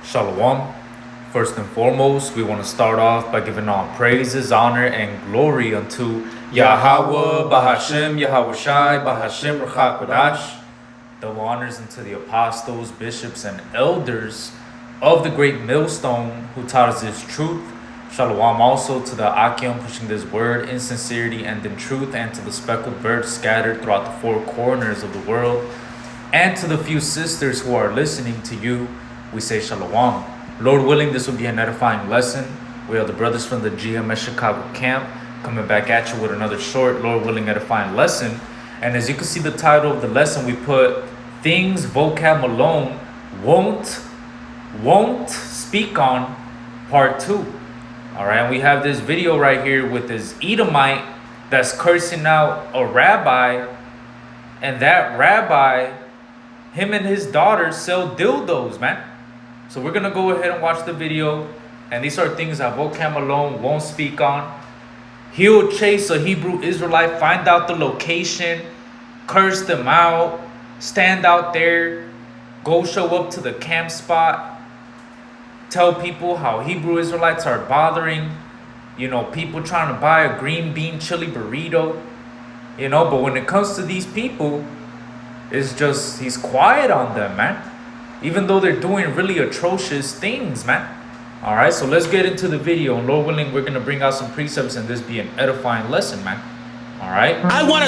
Shalom. First and foremost, we want to start off by giving all praises, honor, and glory unto Yahweh, Bahashem, Yahweh Shai, Bahashem, Ruach. Double honors unto the apostles, bishops, and elders of the great millstone who taught us this truth. Shalom also to the Akim pushing this word in sincerity and in truth, and to the speckled birds scattered throughout the four corners of the world, and to the few sisters who are listening to you. We say Shalom. Lord willing, this will be an edifying lesson. We are the brothers from the GMS Chicago camp coming back at you with another short, Lord willing, edifying lesson. And as you can see the title of the lesson, we put things Vocab Malone won't speak on part 2. All right, and we have this video right here with this Edomite that's cursing out a rabbi, and that rabbi, him and his daughter sell dildos, man. So we're gonna go ahead and watch the video, and these are things that Vocab Malone won't speak on. He'll chase a Hebrew Israelite, find out the location, curse them out, stand out there, go show up to the camp spot, tell people how Hebrew Israelites are bothering, people trying to buy a green bean chili burrito, but when it comes to these people, it's just, he's quiet on them, man. Even though they're doing really atrocious things, man. All right, so let's get into the video. And Lord willing, we're going to bring out some precepts and this be an edifying lesson, man. All right. I want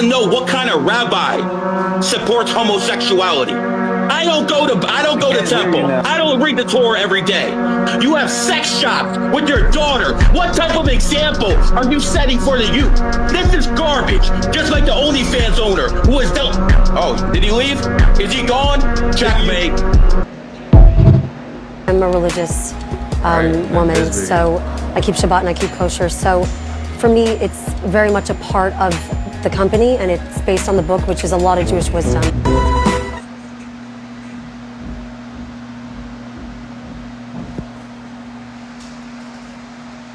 to know what kind of rabbi supports homosexuality. I don't go to temple. I don't read the Torah every day. You have sex shops with your daughter. What type of example are you setting for the youth? This is garbage. Just like the OnlyFans owner who is dealt. Oh, did he leave? Is he gone? Checkmate. I'm a religious woman, so I keep Shabbat and I keep kosher. So for me, it's very much a part of the company, and it's based on the book, which is a lot of Jewish wisdom.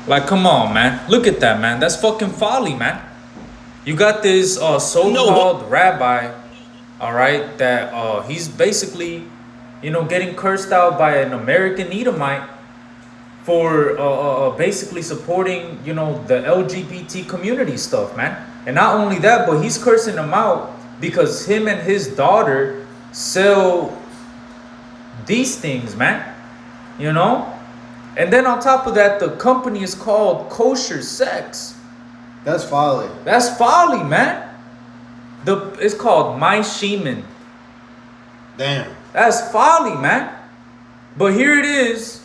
Like, come on, man. Look at that, man. That's fucking folly, man. You got this so-called rabbi, all right, that he's basically, getting cursed out by an American Edomite for basically supporting, the LGBT community stuff, man. And not only that, but he's cursing him out because him and his daughter sell these things, man. And then on top of that, the company is called Kosher Sex. That's folly. That's folly, man. It's called My Shemin. Damn. That's folly, man. But here it is.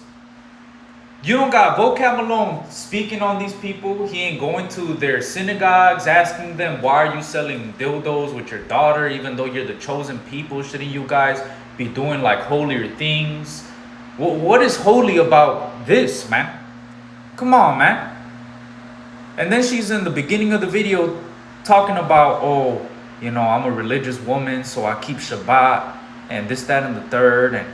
You don't got Vocab Malone speaking on these people. He ain't going to their synagogues asking them, why are you selling dildos with your daughter, even though you're the chosen people? Shouldn't you guys be doing like holier things? What is holy about this, man? Come on, man. And then she's in the beginning of the video talking about, I'm a religious woman, so I keep Shabbat and this, that, and the third. And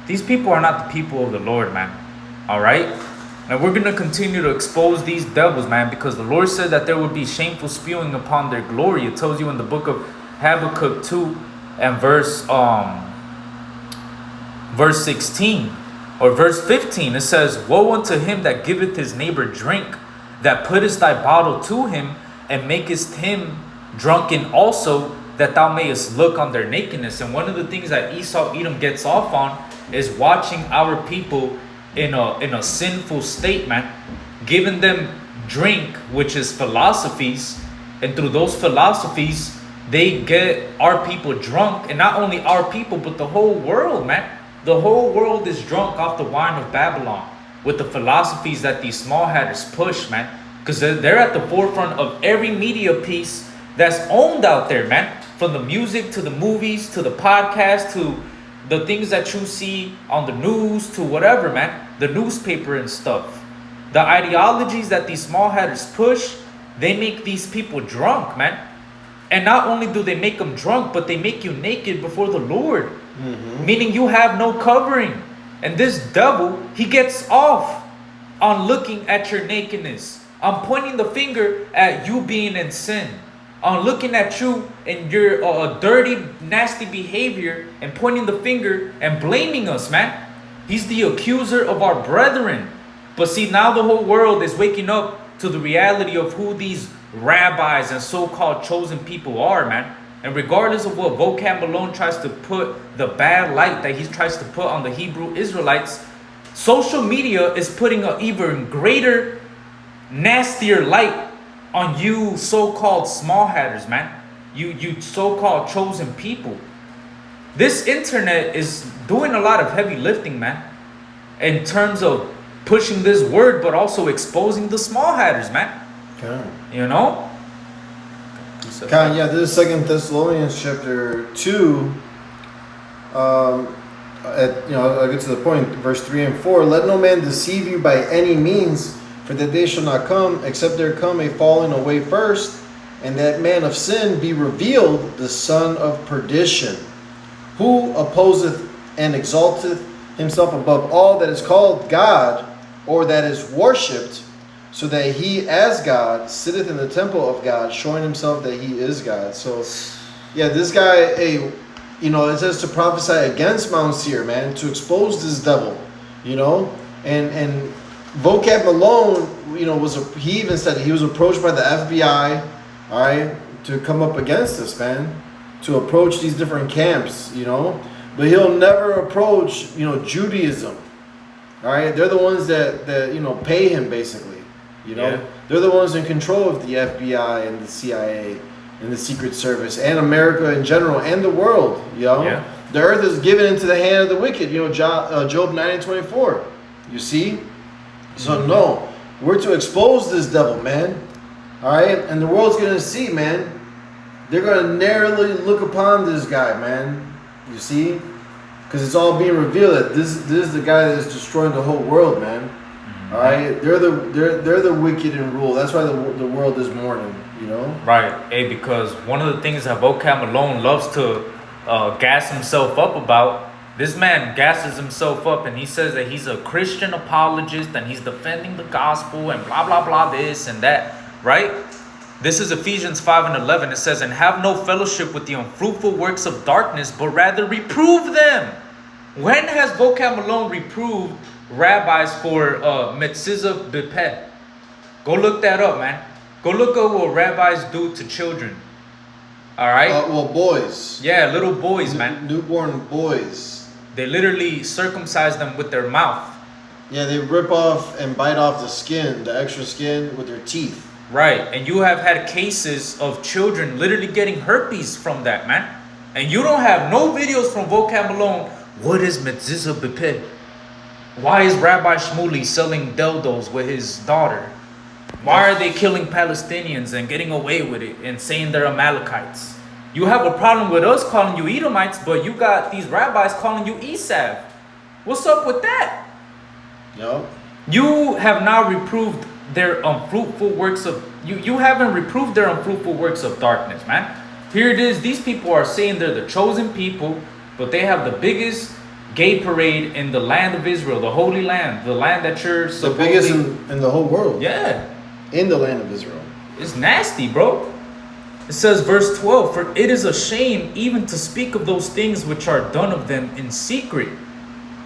these people are not the people of the Lord, man. All right? And we're going to continue to expose these devils, man, because the Lord said that there would be shameful spewing upon their glory. It tells you in the book of Habakkuk 2 and verse 16 or verse 15. It says, woe unto him that giveth his neighbor drink, that puttest thy bottle to him, and makest him drunken also, that thou mayest look on their nakedness. And one of the things that Edom gets off on is watching our people in a sinful state, man, giving them drink, which is philosophies, and through those philosophies they get our people drunk. And not only our people, but the whole world, man. The whole world is drunk off the wine of Babylon with the philosophies that these small hatters push, man, because they're at the forefront of every media piece that's owned out there, man, from the music to the movies to the podcast to the things that you see on the news to whatever, man, the newspaper and stuff. The ideologies that these small hatters push, they make these people drunk, man. And not only do they make them drunk, but they make you naked before the Lord. Mm-hmm. Meaning you have no covering. And this devil, he gets off on looking at your nakedness. I'm pointing the finger at you being in sin. on looking at you and your dirty, nasty behavior and pointing the finger and blaming us, man. He's the accuser of our brethren. But see, now the whole world is waking up to the reality of who these rabbis and so-called chosen people are, man. And regardless of what Vocab Malone tries to put, the bad light that he tries to put on the Hebrew Israelites, social media is putting an even greater, nastier light on you so-called small hatters, man. You so-called chosen people. This internet is doing a lot of heavy lifting, man, in terms of pushing this word, but also exposing the small hatters, man. Okay. You know? Yeah, this is 2 Thessalonians chapter 2. I'll get to the point, verse 3 and 4. Let no man deceive you by any means, for that day shall not come, except there come a falling away first, and that man of sin be revealed, the son of perdition, who opposeth and exalteth himself above all that is called God, or that is worshipped, so that he as God sitteth in the temple of God, showing himself that he is God. So, yeah, this guy, it says to prophesy against Mount Seir, man, to expose this devil, and Vocab Malone, he even said he was approached by the FBI, all right, to come up against this, man, to approach these different camps, but he'll never approach, Judaism, all right. They're the ones that pay him, basically. Yeah. They're the ones in control of the FBI and the CIA and the Secret Service and America in general and the world. Yeah. The earth is given into the hand of the wicked. Job 9:24. You see. So no, we're to expose this devil, man. All right, and the world's gonna see, man. They're gonna narrowly look upon this guy, man. You see, because it's all being revealed that this is the guy that is destroying the whole world, man. All right, they're the wicked in rule. That's why the world is mourning, Right. Hey, because one of the things that Vocab Malone loves to gas himself up about, this man gasses himself up and he says that he's a Christian apologist and he's defending the gospel and blah blah blah this and that. Right. This is Ephesians 5:11. It says, "And have no fellowship with the unfruitful works of darkness, but rather reprove them." When has Vocab Malone reproved rabbis for Metzizah Bepeh? Go look that up, man. Go look at what rabbis do to children. All right? Boys. Yeah, little boys, man. Newborn boys. They literally circumcise them with their mouth. Yeah, they rip off and bite off the skin, the extra skin, with their teeth. Right, and you have had cases of children literally getting herpes from that, man. And you don't have no videos from Vocab Malone. What is Metzizah Bepeh? Why is Rabbi Shmuley selling dildos with his daughter? Why are they killing Palestinians and getting away with it and saying they're Amalekites? You have a problem with us calling you Edomites, but you got these rabbis calling you Esav. What's up with that? No. You have now reproved their unfruitful works of... You haven't reproved their unfruitful works of darkness, man. Here it is. These people are saying they're the chosen people, but they have the biggest gay parade in the land of Israel, the Holy Land, the land that you're supposedly... The biggest in the whole world. Yeah. In the land of Israel. It's nasty, bro. It says, verse 12, "For it is a shame even to speak of those things which are done of them in secret.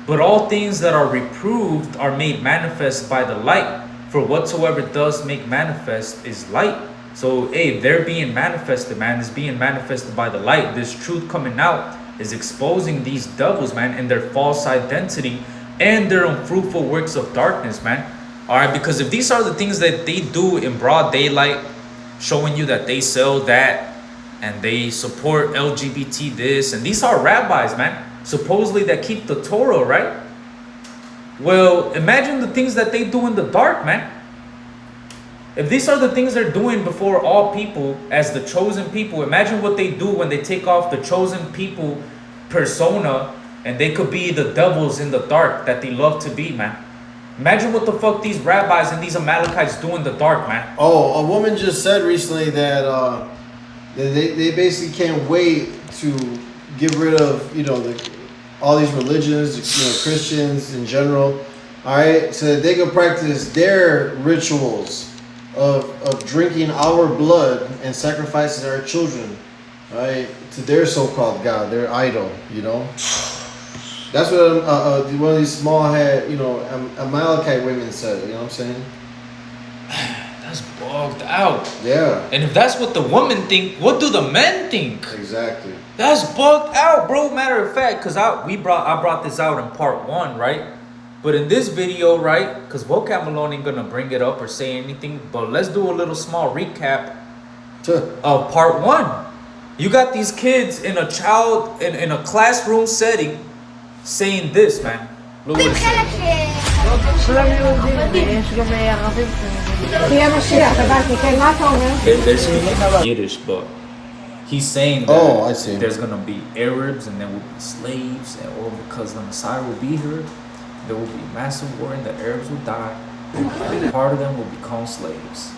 But all things that are reproved are made manifest by the light. For whatsoever does make manifest is light." So, hey, they're being manifested, man. It's being manifested by the light. This truth coming out is exposing these devils, man, and their false identity and their unfruitful works of darkness, man. All right, because if these are the things that they do in broad daylight, showing you that they sell that and they support LGBT this, and these are rabbis, man, supposedly that keep the Torah, right? Well, imagine the things that they do in the dark, man. If these are the things they're doing before all people as the chosen people, imagine what they do when they take off the chosen people persona and they could be the devils in the dark that they love to be, man. Imagine what the fuck these rabbis and these Amalekites do in the dark, man. Oh, a woman just said recently that they basically can't wait to get rid of, all these religions, Christians in general, all right, so that they can practice their rituals of drinking our blood and sacrificing our children, right, to their so-called God, their idol, you know. That's what one of these small-head, you know, Amalekite women said. You know what I'm saying? That's bugged out. Yeah. And if that's what the women think, what do the men think? Exactly. That's bugged out, bro. Matter of fact, because I brought this out in part 1, right? But in this video, right, because Vocab Malone ain't gonna bring it up or say anything, but let's do a little small recap of part 1. You got these kids in a classroom setting saying this, man. Look what it says. They're speaking about Yiddish, but he's saying that I see. There's gonna be Arabs and there will be slaves, and all because the Messiah will be here, there will be massive war and the Arabs will die. And part of them will become slaves.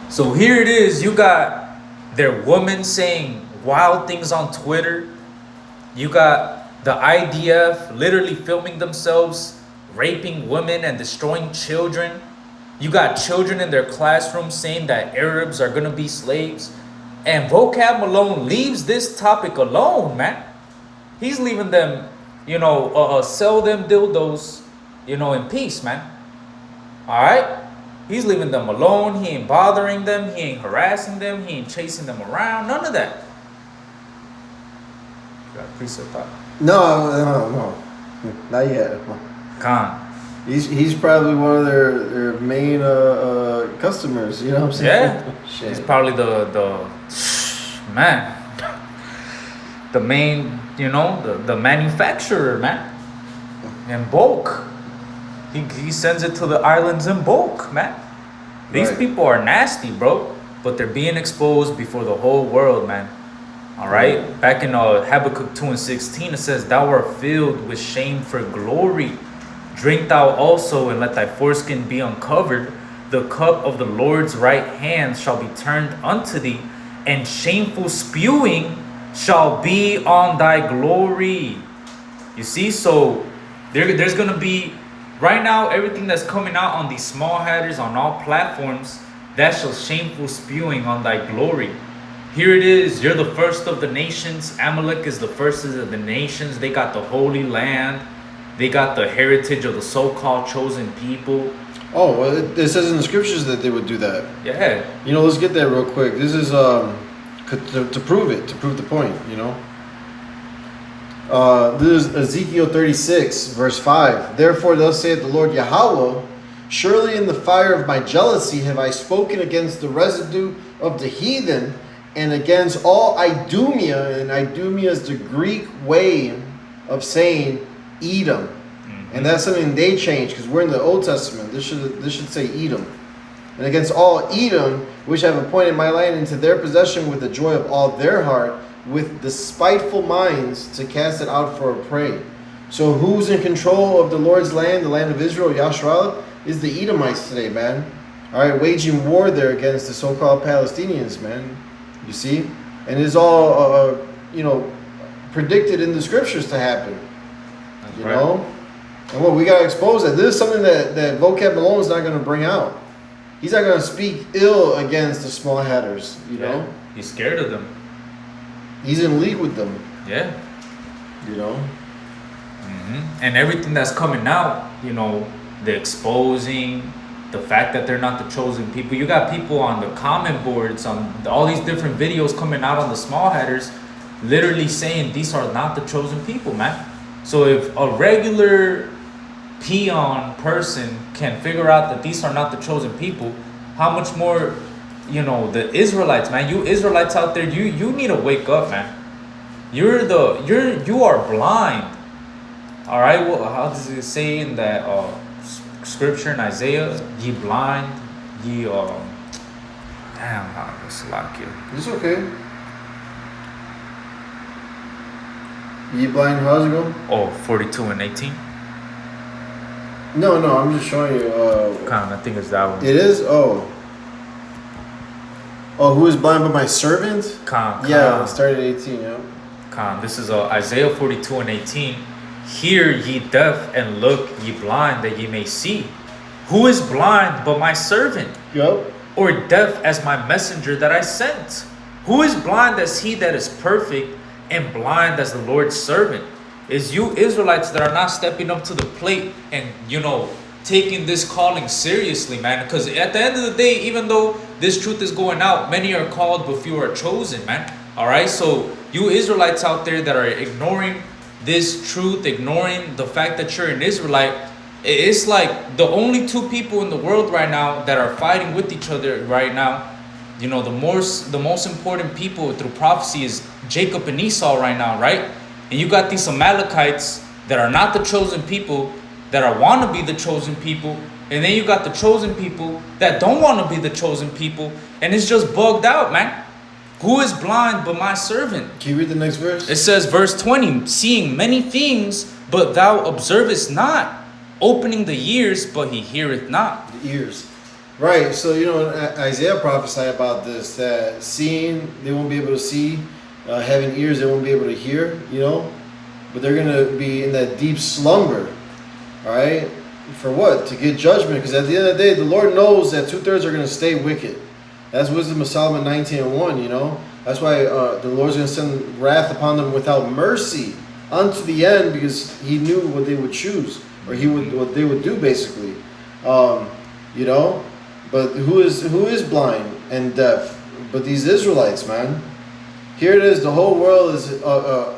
So here it is. You got their women saying wild things on Twitter. You got the IDF literally filming themselves raping women and destroying children. You got children in their classrooms saying that Arabs are gonna be slaves. And Vocab Malone leaves this topic alone, man. He's leaving them, you know, sell them dildos, you know, in peace, man. All right? He's leaving them alone. He ain't bothering them. He ain't harassing them. He ain't chasing them around. None of that. Got a precept thought. No, not yet. Khan. He's probably one of their main customers. You know what I'm saying? Yeah. Shit. He's probably the man. The main, you know, the manufacturer, man. In bulk. He sends it to the islands in bulk, man. These people are nasty, bro. But they're being exposed before the whole world, man. All right? Back in Habakkuk 2:16, it says, "Thou art filled with shame for glory. Drink thou also, and let thy foreskin be uncovered. The cup of the Lord's right hand shall be turned unto thee, and shameful spewing shall be on thy glory." You see? So there's going to be, right now, everything that's coming out on these small headers on all platforms, that shall shameful spewing on thy glory. Here it is. You're the first of the nations. Amalek is the first of the nations. They got the Holy Land. They got the heritage of the so-called chosen people. Oh, well, it says in the scriptures that they would do that. Yeah. You know, let's get that real quick. This is to prove it, to prove the point, you know. This is Ezekiel 36, verse 5. "Therefore thus saith the Lord Yahweh, surely in the fire of my jealousy have I spoken against the residue of the heathen, and against all Idumea," and Idumea is the Greek way of saying Edom. And that's something they changed, because we're in the Old Testament. This should say Edom. "And against all Edom, which I have appointed my land into their possession with the joy of all their heart, with despiteful minds to cast it out for a prey." So who's in control of the Lord's land, the land of Israel, Yasharal, is the Edomites today, man. All right, waging war there against the so-called Palestinians, man. You see? And it's all, you know, predicted in the scriptures to happen. That's you know? And what we got to expose that. This is something that Vocab Malone is not going to bring out. He's not going to speak ill against the small hatters, you know? He's scared of them. He's in league with them. Yeah. You know? And everything that's coming out, you know, the exposing, the fact that they're not the chosen people. You got people on the comment boards, on all these different videos coming out on the small hatters, literally saying these are not the chosen people, man. So if a regular peon person can figure out that these are not the chosen people, how much more, you know, the Israelites, man. You Israelites out there, you need to wake up, man. You are blind. All right. Well, how does it say in that scripture in Isaiah? Ye blind, ye damn, that's a lot here. It's okay. Ye blind, how's it go? Oh, 42:18. No, I'm just showing you. I think it's that one. It is? Oh, who is blind but my servant? Yeah, it started at 18, yeah. This is Isaiah 42:18. Hear ye deaf and look ye blind that ye may see. Who is blind but my servant? Yep. or deaf as my messenger that I sent? Who is blind as he that is perfect, and blind as the Lord's servant? It's you Israelites that are not stepping up to the plate and, taking this calling seriously, man. Because at the end of the day, even though this truth is going out, many are called but few are chosen, man. All right, so you Israelites out there that are ignoring this truth, ignoring the fact that you're an Israelite, it's like the only two people in the world right now that are fighting with each other right now. The most important people through prophecy is Jacob and Esau right now, right? And you got these Amalekites that are not the chosen people, that want to be the chosen people, and then you got the chosen people that don't want to be the chosen people, and it's just bugged out, man. Who is blind but my servant? Can you read the next verse? It says, verse 20, seeing many things, but thou observest not, opening the ears, but he heareth not. The ears. Right, so Isaiah prophesied about this, that seeing, they won't be able to see, having ears, they won't be able to hear, but they're going to be in that deep slumber. All right, for what? To get judgment, because at the end of the day, the Lord knows that 2/3 are going to stay wicked. That's Wisdom of Solomon 19:1. That's why the Lord's going to send wrath upon them without mercy unto the end, because He knew what they would choose, or what they would do, basically. But who is blind and deaf? But these Israelites, man. Here it is. The whole world is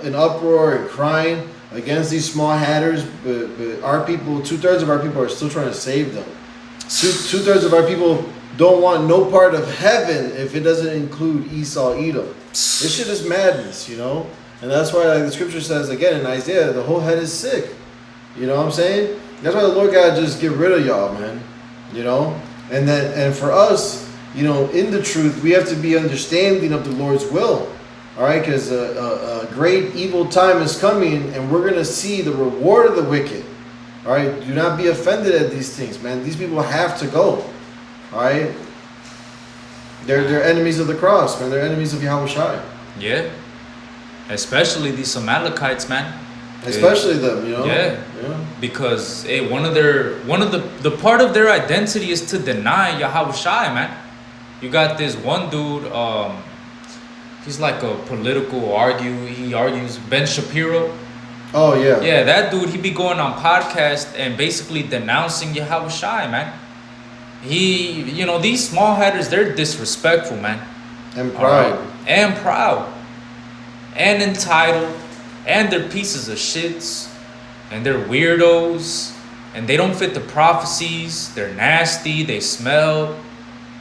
in uproar and crying against these small hatters, but our people, 2/3 of our people are still trying to save them. 2/3 of our people don't want no part of heaven if it doesn't include Esau, Edom. This shit is madness, and that's why, like the scripture says again in Isaiah, the whole head is sick. You know what I'm saying? That's why the Lord God just get rid of y'all, man. And for us, in the truth, we have to be understanding of the Lord's will. All right, because a great evil time is coming, and we're going to see the reward of the wicked. All right, do not be offended at these things, man. These people have to go. All right, they're enemies of the cross, man. They're enemies of Yahushua. Yeah, especially these Amalekites, man. Especially them, Yeah. Because one of the part of their identity is to deny Yahushua, man. You got this one dude. He's like a political he argues, Ben Shapiro. Oh, yeah. Yeah, that dude, he be going on podcast and basically denouncing Yahushua, man. These small hatters, they're disrespectful, man. And proud. Right? And proud. And entitled. And they're pieces of shits. And they're weirdos. And they don't fit the prophecies. They're nasty. They smell.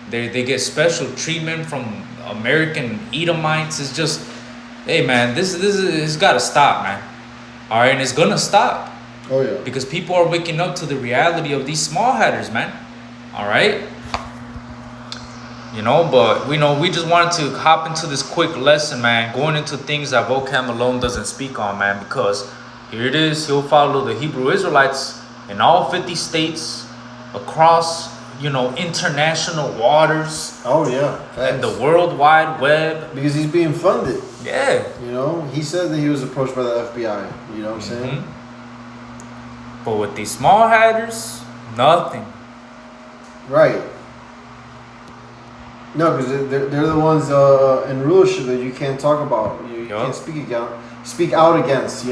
They get special treatment from American Edomites. It's just, hey man, this is got to stop, man. All right, and it's gonna stop. Oh yeah. Because people are waking up to the reality of these small hatters, man. All right. But we just wanted to hop into this quick lesson, man, going into things that Vocab Malone doesn't speak on, man, because here it is. He'll follow the Hebrew Israelites in all 50 states across international waters. Oh yeah. Facts. And the World Wide Web. Because he's being funded. Yeah. He said that he was approached by the FBI. You know what I'm saying? But with these small hatters, nothing. Right. No, because they're the ones in rulership that you can't talk about. You can't speak out against.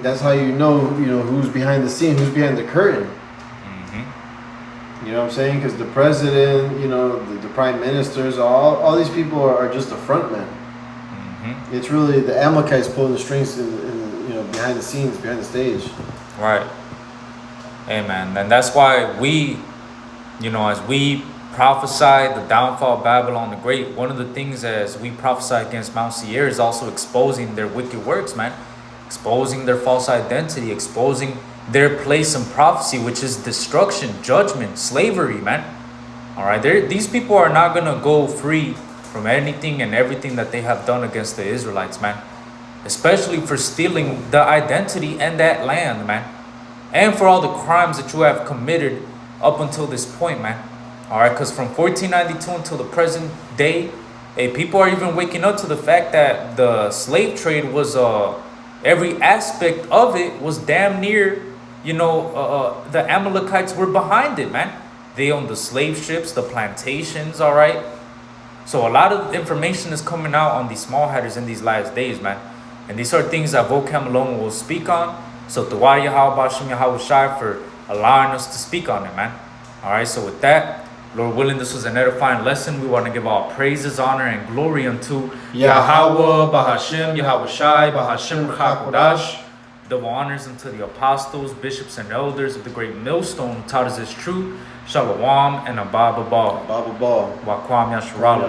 That's how you know who's behind the scene, who's behind the curtain. You know what I'm saying? Because the president, the prime ministers, all these people are just the front men. It's really the Amalekites pulling the strings behind the scenes, behind the stage. Right. Hey man, and that's why we, as we prophesy the downfall of Babylon the Great, one of the things as we prophesy against Mount Seir is also exposing their wicked works, man. Exposing their false identity, exposing their place in prophecy, which is destruction, judgment, slavery, man. All right, these people are not going to go free from anything and everything that they have done against the Israelites, man. Especially for stealing the identity and that land, man. And for all the crimes that you have committed up until this point, man. All right, because from 1492 until the present day, people are even waking up to the fact that the slave trade was, every aspect of it was damn near, the Amalekites were behind it, man. They own the slave ships, the plantations, all right? So a lot of information is coming out on these small headers in these last days, man. And these are things that Vocab Malone will speak on. So Dua Yahweh Bashim Yahweh Shai for allowing us to speak on it, man. All right, so with that, Lord willing, this was an edifying lesson. We want to give all praises, honor, and glory unto Yahweh, Bahashim, Yahweh Shai, Bahashim, Chakodash. Double honors unto the apostles, bishops, and elders of the great millstone who taught us this truth. Shalom and Abba Ball. Baba Ball. Wakwam Yasharala.